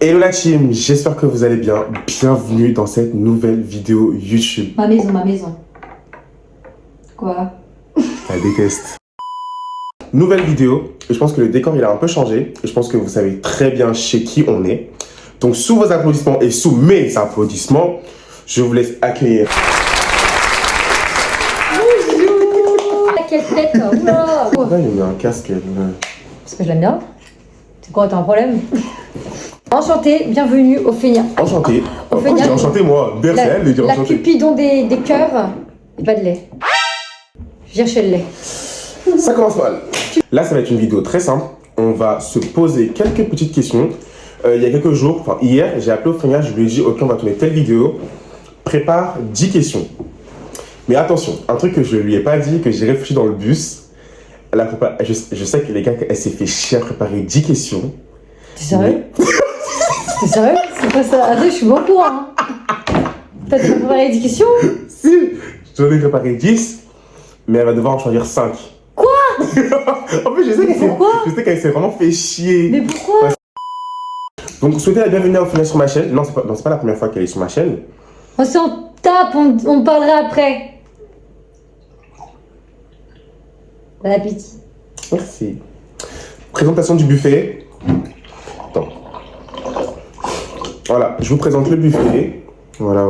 Hello la team, j'espère que vous allez bien. Bienvenue dans cette nouvelle vidéo YouTube. Ma maison. Quoi? Je la déteste. Nouvelle vidéo, et je pense que le décor il a un peu changé. Et je pense que vous savez très bien chez qui on est. Donc sous vos applaudissements et sous mes applaudissements, je vous laisse accueillir. Bonjour. Quelle tête. Oula. Pourquoi il a mis un casque Parce que je l'aime bien. C'est quoi, t'as un problème? Enchantée, bienvenue au Feigna. Enchanté. Au Pourquoi je Feigna. dis enchanté moi? Bercel, de dire La enchanté. cupidon des cœurs. Et pas de lait. Je cherche le lait. Ça commence mal. Là, ça va être une vidéo très simple. On va se poser quelques petites questions. Il y a quelques jours, enfin hier, j'ai appelé au Feigna, je lui ai dit, ok, on va tourner telle vidéo. Prépare 10 questions. Mais attention, un truc que je lui ai pas dit, que j'ai réfléchi dans le bus. Je sais que les gars, elle s'est fait chier à préparer 10 questions. T'es sérieux? T'es sérieux? C'est pas ça. Attends, je suis bon au courant. Hein. T'as préparé les questions? Si, j'en ai préparé 10, mais elle va devoir en choisir 5. Quoi? En fait, je sais qu'elle s'est vraiment fait chier. Mais pourquoi? Donc, souhaitez la bienvenue au Feigna sur ma chaîne. Non, c'est pas la première fois qu'elle est sur ma chaîne. On s'en tape, on parlera après. Bon appétit. Merci. Présentation du buffet. Attends. Voilà, je vous présente le buffet. Voilà.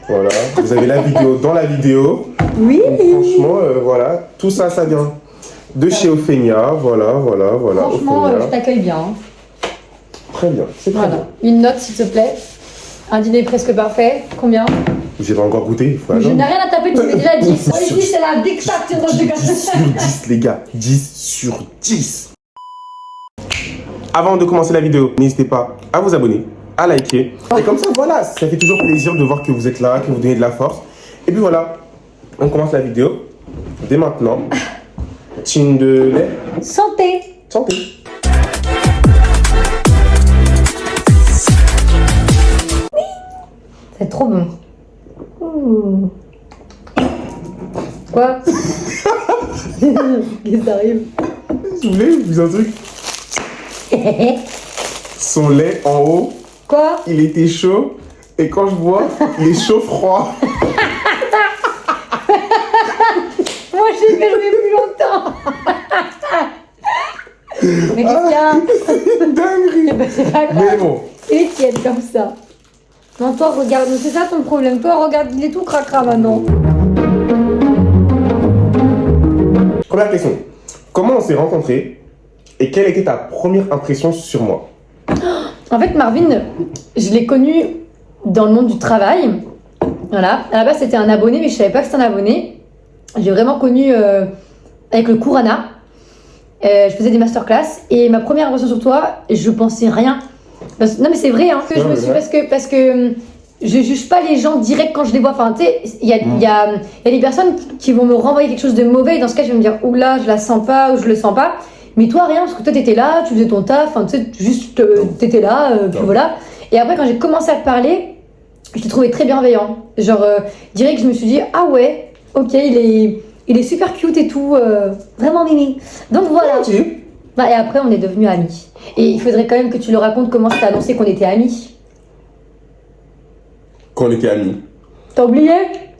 Voilà, vous avez la vidéo dans la vidéo. Oui. Donc, franchement, voilà, tout ça, ça vient de chez Feigna. Voilà. Franchement, Feigna. je t'accueille bien. Hein. Très bien, c'est très Voilà. Une note, s'il te plaît. Un dîner presque parfait. Combien? bien. J'ai pas encore goûté, il faut Je attendre. n'ai rien à taper, tu mets déjà 10. Ici, c'est la dictature de 10 sur 10, les gars. 10 sur 10. Avant de commencer la vidéo, n'hésitez pas à vous abonner, à liker. Et comme ça, voilà, ça fait toujours plaisir de voir que vous êtes là, que vous donnez de la force. Et puis voilà, on commence la vidéo dès maintenant. Team de lait, Santé. santé. C'est trop bon. Ouh. Quoi? Qu'est-ce qui t'arrive? Je voulais vous dire un truc. Son lait en haut, Quoi? il était chaud. Et quand je bois, il est chaud-froid. Moi, j'ai fermé plus longtemps. Mais qu'est-ce qu'il y a? Dinguerie. Eh ben, c'est pas grave. Mais bon, Et tienne comme ça. Non, toi, regarde, c'est ça ton problème. Toi, regarde, il est tout cracra maintenant. première question. Comment on s'est rencontrés et quelle était ta première impression sur moi? En fait, Marvin, je l'ai connu dans le monde du travail. Voilà. À la base, c'était un abonné, mais je savais pas que c'était un abonné. J'ai vraiment connu avec le cours Anna. Je faisais des masterclass et ma première impression sur toi, je pensais rien. Non, mais c'est vrai, hein, que je me suis parce que je juge pas les gens direct quand je les vois. Enfin, tu sais, il y a des personnes qui vont me renvoyer quelque chose de mauvais. Et dans ce cas, je vais me dire, oula, je la sens pas ou je le sens pas. Mais toi, rien, parce que toi, t'étais là, tu faisais ton taf, enfin, tu sais, juste, t'étais là, puis voilà. Et après, quand j'ai commencé à te parler, je t'ai trouvé très bienveillant. Genre, direct, je me suis dit, ah ouais, ok, il est super cute et tout, vraiment mimi. Donc voilà. Bah, et après, on est devenus amis. Et il faudrait quand même que tu leur racontes comment je t'ai annoncé qu'on était amis. Qu'on était amis. T'as oublié?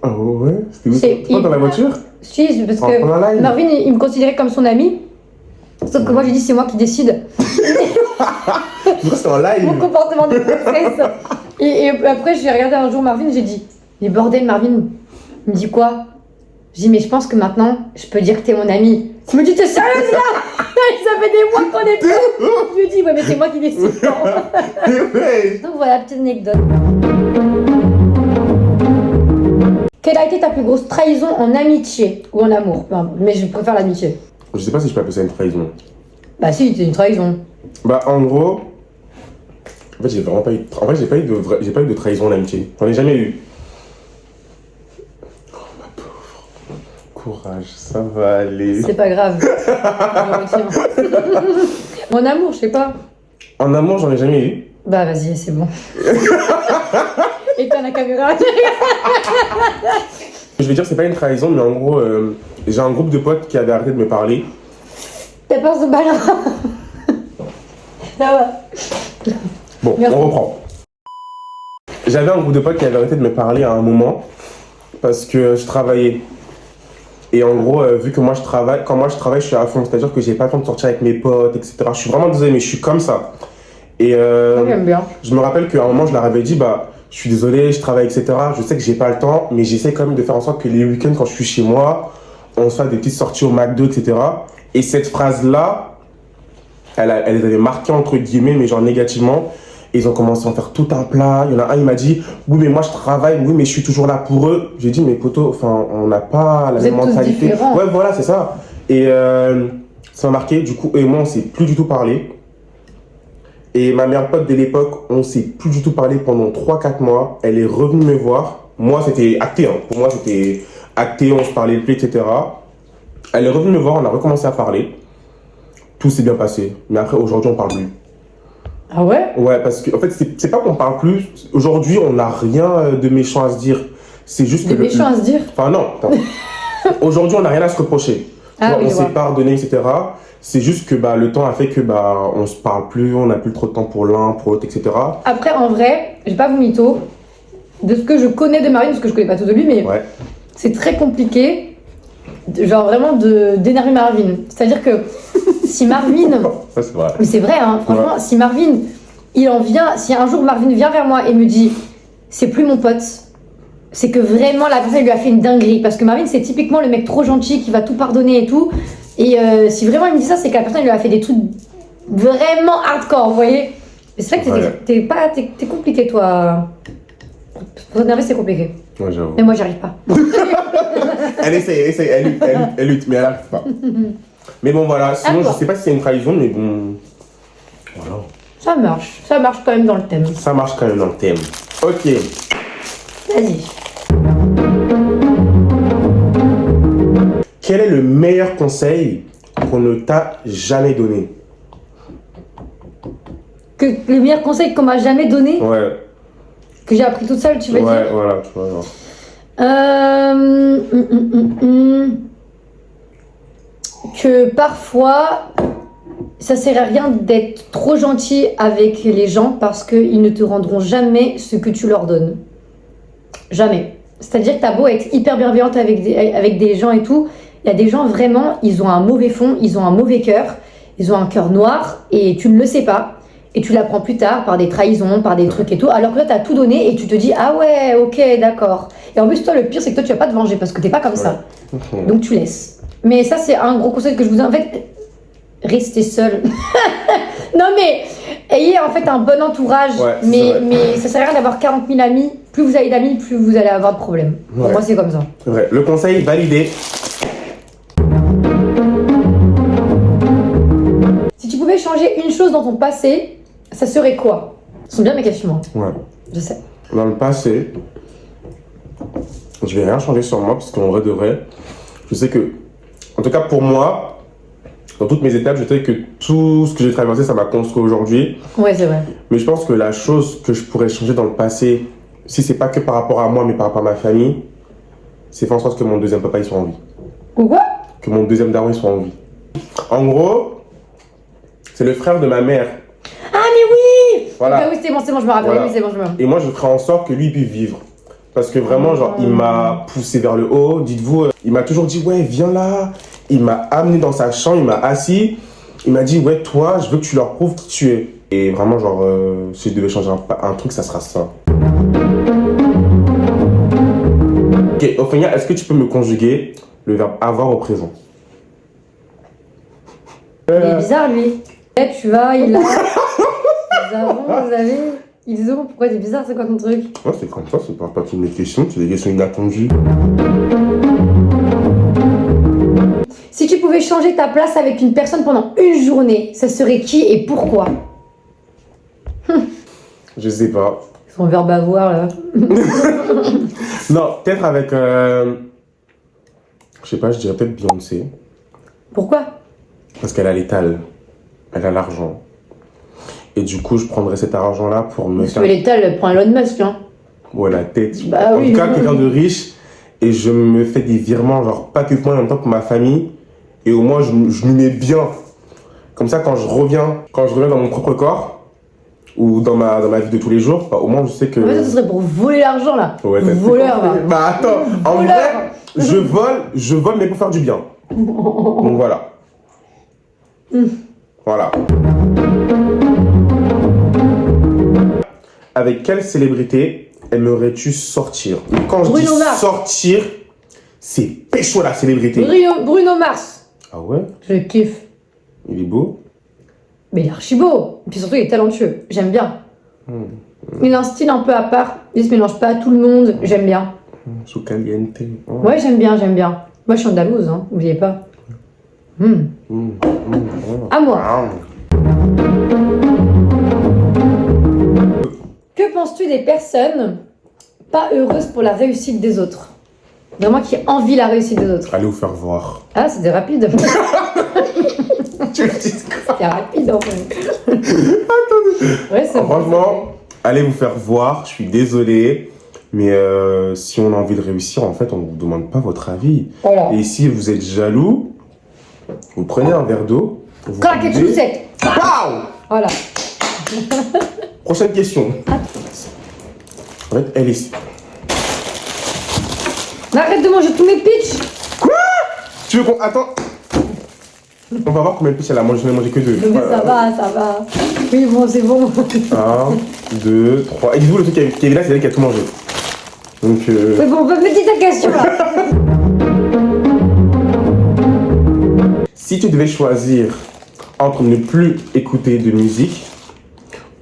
Ah ouais? C'était C'est- où? Toi dans la voiture? Si, c'est parce En plein live. que Marvin, il me considérait comme son ami. Sauf que moi, j'ai dit, c'est moi qui décide. Moi c'était en live. Mon comportement de princesse. Et après, j'ai regardé un jour Marvin, j'ai dit, mais bordel, Marvin, il me dit quoi? J'ai dit, mais je pense que maintenant, je peux dire que t'es mon ami. Il me dit, t'es sérieuse là? Ça fait des mois qu'on est plus. Je lui ai dit, ouais, mais c'est moi qui décide. Ouais. Donc voilà, petite anecdote. Quelle a été ta plus grosse trahison en amitié ou en amour? Enfin, mais je préfère l'amitié. Je sais pas si je peux appeler ça une trahison. Bah si, c'est une trahison. Bah en gros, en fait j'ai vraiment pas eu. En fait j'ai pas eu de trahison en amitié. J'en ai jamais eu. Oh ma pauvre. Courage, ça va aller. C'est pas grave. Je retiens. En amour, je sais pas. En amour j'en ai jamais eu. Bah vas-y, c'est bon. Éteins la caméra. Je vais dire c'est pas une trahison mais en gros j'ai un groupe de potes qui avaient arrêté de me parler. T'as peur de balin? Ça va. Bon, Merci. on reprend. J'avais un groupe de potes qui avait arrêté de me parler à un moment parce que je travaillais. Et en gros, vu que moi je travaille, quand moi je travaille, je suis à fond. C'est-à-dire que j'ai pas le temps de sortir avec mes potes, etc. Je suis vraiment désolé, mais je suis comme ça. Et J'aime bien. je me rappelle qu'à un moment, je leur avais dit, bah, je suis désolé, je travaille, etc. Je sais que j'ai pas le temps, mais j'essaie quand même de faire en sorte que les week-ends, quand je suis chez moi, on se fasse des petites sorties au McDo, etc. Et cette phrase-là, elle les avait marqués entre guillemets, mais genre négativement. Et ils ont commencé à en faire tout un plat. Il y en a un, il m'a dit, oui, mais moi je travaille, oui, mais je suis toujours là pour eux. J'ai dit, mais poto, enfin, on n'a pas la Vous même êtes tous mentalité. différents. Ouais, voilà, c'est ça. Et ça m'a marqué, du coup, eux et moi, on s'est plus du tout parlé. Et ma meilleure pote de l'époque, on s'est plus du tout parlé pendant 3-4 mois. Elle est revenue me voir. Moi, c'était acté, hein. Pour moi, c'était acté, on se parlait plus, etc. Elle est revenue me voir, on a recommencé à parler. Tout s'est bien passé. Mais après, aujourd'hui, on parle plus. Ah ouais? Ouais, parce que en fait, c'est pas qu'on parle plus. Aujourd'hui, on n'a rien de méchant à se dire. C'est juste Des que. méchants à se dire. Enfin, non. Attends. Aujourd'hui, on n'a rien à se reprocher. Ah Tu vois, oui, on je s'est vois. pardonné, etc. C'est juste que bah, le temps a fait que bah, on se parle plus, on n'a plus trop de temps pour l'un, pour l'autre, etc. Après, en vrai, j'ai pas vous mytho. De ce que je connais de Marvin, parce que je connais pas tout de lui, mais Ouais. c'est très compliqué, genre vraiment d'énerver Marvin. C'est-à-dire que si Marvin, Ça, c'est vrai. mais c'est vrai, hein, franchement, si Marvin, il en vient, si un jour Marvin vient vers moi et me dit, c'est plus mon pote, c'est que vraiment la personne lui a fait une dinguerie. Parce que Marvin, c'est typiquement le mec trop gentil qui va tout pardonner et tout. Et si vraiment il me dit ça, c'est que la personne lui a fait des trucs vraiment hardcore, vous voyez. Et c'est vrai que Ouais. t'es compliqué, toi. Pour t'énerver, c'est compliqué. Ouais, j'avoue. Mais moi, j'y arrive pas. Elle essaie, elle lutte, mais elle n'arrive pas. Mais bon, voilà. Sinon, toi. je sais pas si c'est une trahison, mais bon. Voilà. Ça marche quand même dans le thème. Ça marche quand même dans le thème. Ok. Vas-y. Quel est le meilleur conseil qu'on ne t'a jamais donné? Que le meilleur conseil qu'on m'a jamais donné, Ouais. que j'ai appris toute seule, tu veux Ouais, dire voilà, tu vois. Genre. Que parfois, ça sert à rien d'être trop gentil avec les gens parce qu'ils ne te rendront jamais ce que tu leur donnes. Jamais. C'est-à-dire que t'as beau être hyper bienveillante avec des gens et tout, il y a des gens vraiment, ils ont un mauvais fond, ils ont un mauvais cœur, ils ont un cœur noir et tu ne le sais pas. Et tu l'apprends plus tard par des trahisons, par des trucs et tout, alors que toi t'as tout donné et tu te dis ah ouais, ok, d'accord. Et en plus, toi, le pire, c'est que toi tu vas pas te venger parce que t'es pas comme ça. Donc tu laisses. Mais ça, c'est un gros conseil que je vous donne. En fait, restez seul. Non, mais ayez en fait un bon entourage. Ouais, c'est mais, vrai. mais ça sert à rien d'avoir 40 000 amis. Plus vous avez d'amis, plus vous allez avoir de problèmes. Pour Ouais. moi, c'est comme ça. C'est vrai. Le conseil validé. Si tu pouvais changer une chose dans ton passé, ça serait quoi? Ce sont bien mes questions. Hein. Ouais. Je sais. Dans le passé, je vais rien changer sur moi parce qu'en vrai de vrai, je sais que, en tout cas pour moi, dans toutes mes étapes, je sais que tout ce que j'ai traversé, ça m'a construit aujourd'hui. Ouais, c'est vrai. Mais je pense que la chose que je pourrais changer dans le passé, si c'est pas que par rapport à moi, mais par rapport à ma famille, c'est faire en sorte que mon deuxième papa il soit en vie. Quoi? Que mon deuxième daron il soit en vie. En gros, c'est le frère de ma mère. Ah, mais oui! Voilà. Ok, oui, c'est bon, je me rappelle. Voilà. Oui, c'est bon, je me rappelle. Et moi, je ferai en sorte que lui puisse vivre. Parce que vraiment, genre, il m'a poussé vers le haut. Dites-vous, il m'a toujours dit, ouais, viens là. Il m'a amené dans sa chambre, il m'a assis. Il m'a dit, ouais, toi, je veux que tu leur prouves qui tu es. Et vraiment, genre, si je devais changer un truc, ça sera ça. Ok, Ophénia, est-ce que tu peux me conjuguer le verbe avoir au présent? Il est bizarre, lui. Là, tu vas, il a. Vous avez. Ils ont. Pourquoi t'es bizarre? C'est quoi ton truc? Ouais, c'est comme ça, c'est pas toutes mes questions, c'est des questions inattendues. Si tu pouvais changer ta place avec une personne pendant une journée, ça serait qui et pourquoi? Je sais pas. Son verbe avoir, là. Non, peut-être avec. Je sais pas, je dirais peut-être Beyoncé. Pourquoi? Parce qu'elle a l'étal. Elle a l'argent. Et du coup, je prendrais cet argent-là pour me Parce que faire. l'étal prend Elon Musk, hein. Ouais, la tête. Bah En oui. tout cas, quelqu'un de riche. Et je me fais des virements, genre pas que pour moi, en même temps pour ma famille. Et au moins, je m'y mets bien. Comme ça, quand je reviens dans mon propre corps, ou dans ma vie de tous les jours, bah, au moins je sais que... En fait, ça serait pour voler l'argent là. Ouais, Voleur là. Bah attends, en vrai, je vole mais pour faire du bien. Donc voilà. Voilà. Avec quelle célébrité aimerais-tu sortir? Quand je dis Bruno Mars. sortir, c'est pécho la célébrité. Bruno Mars. Ah ouais? Je kiffe. Il est beau? Mais il est archi beau. Et puis surtout, il est talentueux. J'aime bien. Il a un style un peu à part. Il se mélange pas à tout le monde. J'aime bien. Sous caliente. Oh. Ouais, j'aime bien. Moi, je suis andalouse, hein. N'oubliez pas. À moi. Ah. Que penses-tu des personnes pas heureuses pour la réussite des autres? Vraiment qui envient la réussite des autres. Allez vous faire voir. Ah, c'était rapide. Tu me dis quoi? C'était rapide en fait. Ouais, c'est Franchement, allez vous faire voir. Je suis désolé. Mais si on a envie de réussir, en fait, on ne vous demande pas votre avis. Voilà. Et si vous êtes jaloux, vous prenez un verre d'eau. vous Claquez buvez. tout sec. Pow! Voilà. Prochaine question. En fait, elle est... Mais arrête de manger tous mes pitchs. Tu veux qu'on... Attends. On va voir combien de pitchs elle a mangé. Je n'ai mangé que 2. Mais ça va. Oui, bon, c'est bon. 1, 2, 3. Et dis-vous, le truc qui est là, c'est elle qui a tout mangé. Donc... Mais bon, me dis ta question là. Si tu devais choisir entre ne plus écouter de musique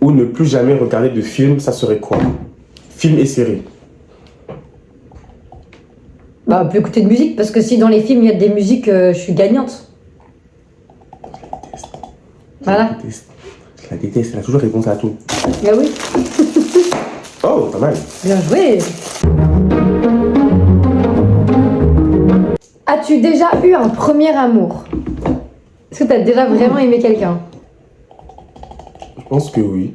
ou ne plus jamais regarder de film, ça serait quoi? Film et série. Bah, plus écouter de musique, parce que si dans les films il y a des musiques, je suis gagnante. Voilà. Je la déteste, elle a toujours réponse à tout. Ah oui. Oh, pas mal. Bien joué. As-tu déjà eu un premier amour? Est-ce que t'as déjà vraiment aimé quelqu'un? Je pense que oui.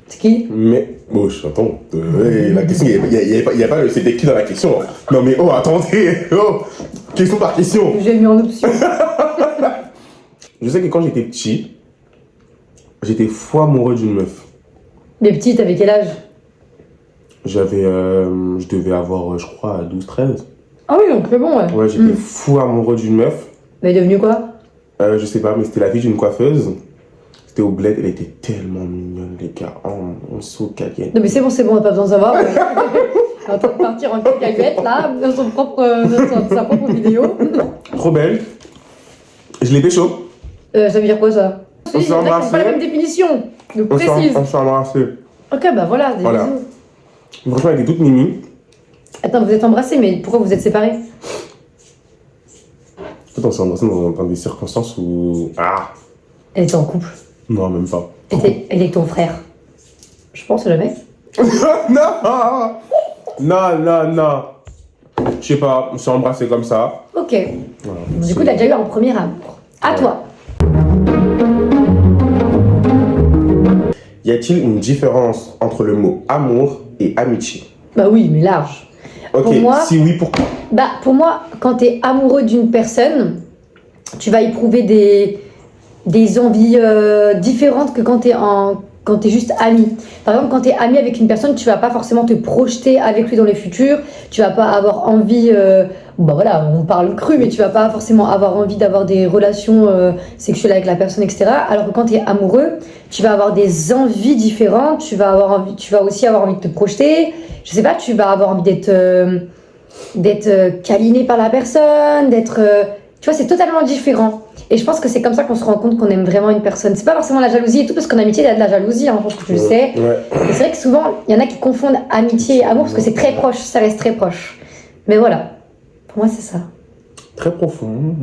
C'est qui? Mais... Oh, attends. La question, il n'y a pas... C'était qui dans la question? Non mais oh, attendez. Oh, question par question. J'ai mis en option. Je sais que quand j'étais petit, j'étais fou amoureux d'une meuf. Les petits, t'avais quel âge? J'avais... je devais avoir, je crois, 12-13. Ah oui, donc c'est bon, ouais. Ouais, j'étais fou amoureux d'une meuf. Mais elle est devenue quoi? Je sais pas, mais c'était la fille d'une coiffeuse. C'était au bled, elle était tellement mignonne, les gars. On se caliente. Non mais c'est bon, on n'a pas besoin de savoir. Elle est en train de partir en cacahuète, là, dans sa propre vidéo. Trop belle. Je l'ai pécho. Ça veut dire quoi, ça? On s'est embrassés. pas la même définition. Donc On précise. s'est embrassés. Ok, bah voilà, des Voilà. bisous. Franchement, elle était toute mimi. Attends, vous êtes embrassés, mais pourquoi vous êtes séparés? En fait, on s'est embrassés dans des circonstances où... Ah. Elle était en couple. Non, même pas. Elle est ton frère. Je pense jamais. Non. Non. Je sais pas, on s'est embrassés comme ça. Ok. Voilà. Bon, du coup, t'as déjà eu un premier amour. À Ouais. toi. Y a-t-il une différence entre le mot amour et amitié? Bah oui, mais large. Ok, Pour moi- si oui, pourquoi? Bah, pour moi, quand t'es amoureux d'une personne, tu vas éprouver des envies différentes que quand t'es juste ami. Par exemple, quand t'es ami avec une personne, tu vas pas forcément te projeter avec lui dans le futur. Tu vas pas avoir envie... bah voilà, on parle cru, mais tu vas pas forcément avoir envie d'avoir des relations sexuelles avec la personne, etc. Alors que quand t'es amoureux, tu vas avoir des envies différentes. Tu vas aussi avoir envie de te projeter. Je sais pas, tu vas avoir envie d'être câliné par la personne, tu vois, c'est totalement différent. Et je pense que c'est comme ça qu'on se rend compte qu'on aime vraiment une personne. C'est pas forcément la jalousie et tout, parce qu'en amitié, il y a de la jalousie, hein, je pense que tu le sais. Ouais. Et c'est vrai que souvent, il y en a qui confondent amitié et amour, parce que c'est très proche, ça reste très proche. Mais voilà, pour moi, c'est ça. Très profond.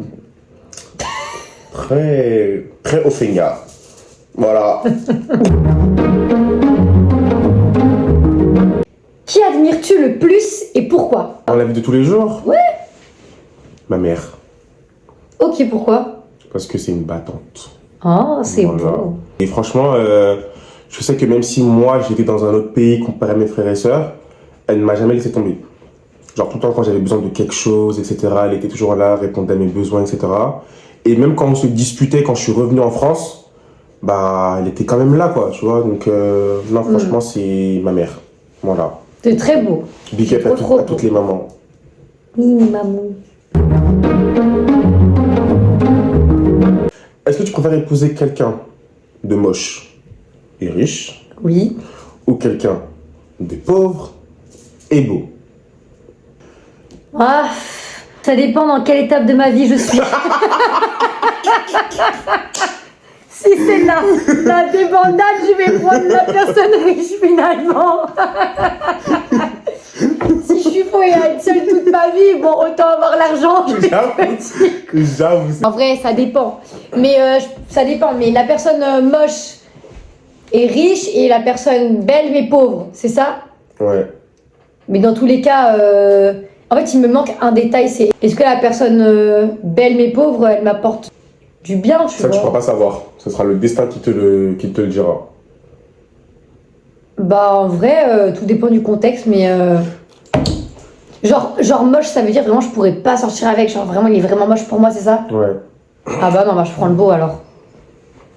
Très offensive. Voilà. Qui admires-tu le plus et pourquoi? Dans la vie de tous les jours? Ouais. Ma mère. Ok, pourquoi? Parce que c'est une battante. Oh, c'est Voilà. beau. Et franchement, je sais que même si moi j'étais dans un autre pays comparé à mes frères et sœurs, elle ne m'a jamais laissé tomber. Genre tout le temps quand j'avais besoin de quelque chose, etc., elle était toujours là, répondait à mes besoins, etc. Et même quand on se disputait, quand je suis revenu en France, bah, elle était quand même là, quoi, tu vois. Donc, non, franchement, c'est ma mère. Voilà. C'est très beau. Big up à toutes les mamans. Oui, maman. Est-ce que tu préfères épouser quelqu'un de moche et riche Oui. ou quelqu'un de pauvre et beau? Ah, ça dépend dans quelle étape de ma vie je suis. Si c'est la débandade, je vais prendre la personne riche finalement. Si je suis fouillée à être seule toute ma vie, bon, autant avoir l'argent. J'avoue. En vrai, ça dépend. Mais ça dépend. Mais la personne moche est riche et la personne belle mais pauvre, c'est ça? Ouais. Mais dans tous les cas, en fait, il me manque un détail, c'est est-ce que la personne belle mais pauvre, elle m'apporte du bien, tu Ça, vois? tu ne pourras pas savoir. Ce sera le destin qui te le dira. Bah, en vrai, tout dépend du contexte, mais genre moche, ça veut dire vraiment je pourrais pas sortir avec. Genre vraiment, il est vraiment moche pour moi, c'est ça? Ouais. Ah bah non, bah je prends le beau alors.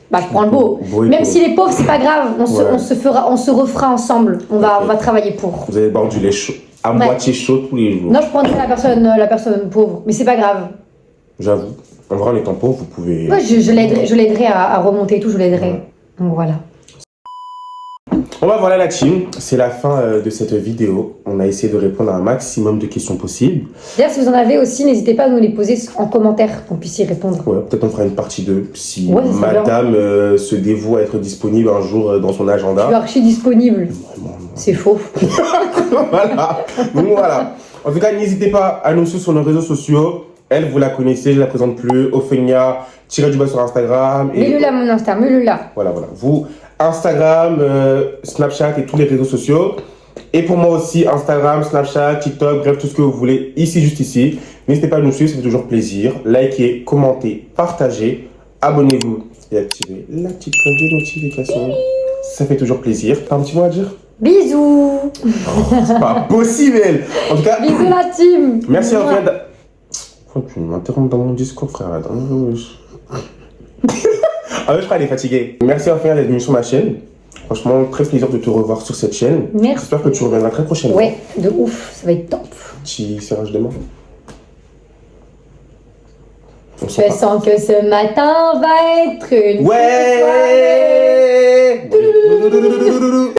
Bah je prends le beau. Beau et Même pauvre. s'il est pauvre, c'est pas grave. On Ouais. se refera ensemble. On va Ok. travailler pour. Vous allez boire du lait chaud, à Ouais. moitié chaud tous les jours. Non, je prendrai la personne pauvre, mais c'est pas grave. J'avoue. En vrai, en étant pauvre, vous pouvez... Ouais, je l'aiderai à remonter et tout, je l'aiderai. Ouais. Donc voilà. Bon bah voilà la team, c'est la fin de cette vidéo. On a essayé de répondre à un maximum de questions possibles. D'ailleurs, si vous en avez aussi, n'hésitez pas à nous les poser en commentaire, qu'on puisse y répondre. Ouais, peut-être on fera une partie 2 si Ouais, c'est madame se dévoue à être disponible un jour dans son Je suis agenda. archi disponible. Vraiment, C'est faux. voilà. Donc voilà. En tout cas, n'hésitez pas à nous suivre sur nos réseaux sociaux. Elle, vous la connaissez, je la présente plus. Ophenia, tiré du bas sur Instagram. Et Mets-le là, mon Insta, mets-le là. voilà. Vous, Instagram, Snapchat et tous les réseaux sociaux. Et pour moi aussi, Instagram, Snapchat, TikTok, bref, tout ce que vous voulez, ici, juste ici. N'hésitez pas à nous suivre, ça fait toujours plaisir. Likez, commentez, partagez, abonnez-vous et activez la petite cloche de notification. Ça fait toujours plaisir. T'as un petit mot à dire? Bisous. C'est pas possible. En tout cas, Bisous la team. merci Mouah. Ophenia. Pourquoi tu m'interromps dans mon discours, frère? Attends. Ah ouais, je crois qu'elle est fatiguée. Merci Ophenia d'être venue sur ma chaîne. Franchement, très plaisir de te revoir sur cette chaîne. Merci. J'espère que tu reviendras très prochainement. Ouais, de ouf, ça va être top. Petit serrage de main. On Je sent pas. sens que ce matin va être une Ouais. soirée.